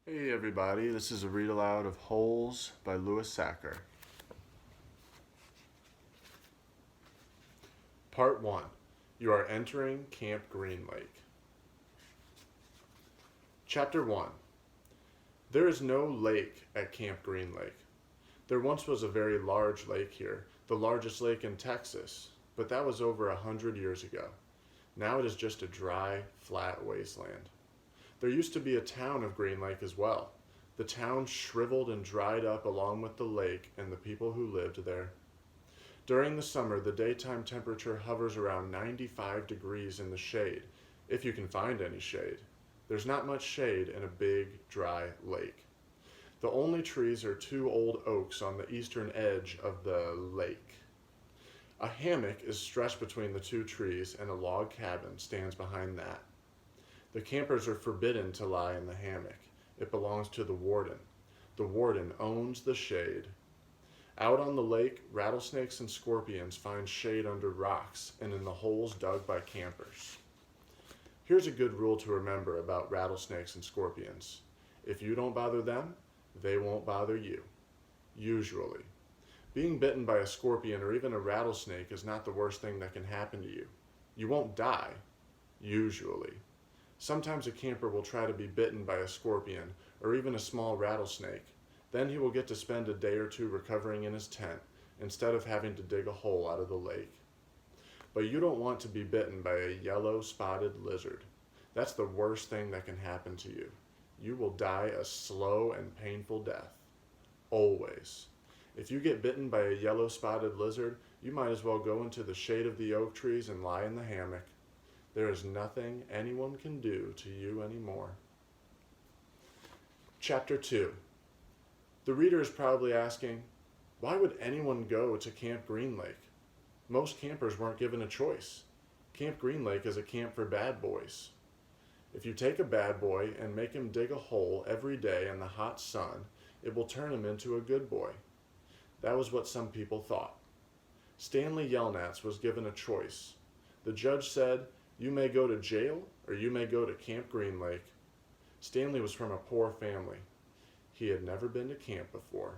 Hey everybody, this is a read aloud of Holes by Sachar. Part 1. You are entering Camp Green Lake. Chapter 1. There is no lake at Camp Green Lake. There once was a very large lake here, the largest lake in Texas, but that was over 100 years ago. Now it is just a dry, flat wasteland. There used to be a town of Green Lake as well. The town shriveled and dried up along with the lake and the people who lived there. During the summer, the daytime temperature hovers around 95 degrees in the shade, if you can find any shade. There's not much shade in a big, dry lake. The only trees are two old oaks on the eastern edge of the lake. A hammock is stretched between the two trees, and a log cabin stands behind that. The campers are forbidden to lie in the hammock. It belongs to the warden. The warden owns the shade. Out on the lake, rattlesnakes and scorpions find shade under rocks and in the holes dug by campers. Here's a good rule to remember about rattlesnakes and scorpions. If you don't bother them, they won't bother you. Usually. Being bitten by a scorpion or even a rattlesnake is not the worst thing that can happen to you. You won't die. Usually. Sometimes a camper will try to be bitten by a scorpion or even a small rattlesnake. Then he will get to spend a day or two recovering in his tent instead of having to dig a hole out of the lake. But you don't want to be bitten by a yellow spotted lizard. That's the worst thing that can happen to you. You will die a slow and painful death. Always. If you get bitten by a yellow spotted lizard, you might as well go into the shade of the oak trees and lie in the hammock. There is nothing anyone can do to you anymore. Chapter 2. The reader is probably asking, why would anyone go to Camp Green Lake? Most campers weren't given a choice. Camp Green Lake is a camp for bad boys. If you take a bad boy and make him dig a hole every day in the hot sun, it will turn him into a good boy. That was what some people thought. Stanley Yelnats was given a choice. The judge said, you may go to jail or you may go to Camp Green Lake. Stanley was from a poor family. He had never been to camp before.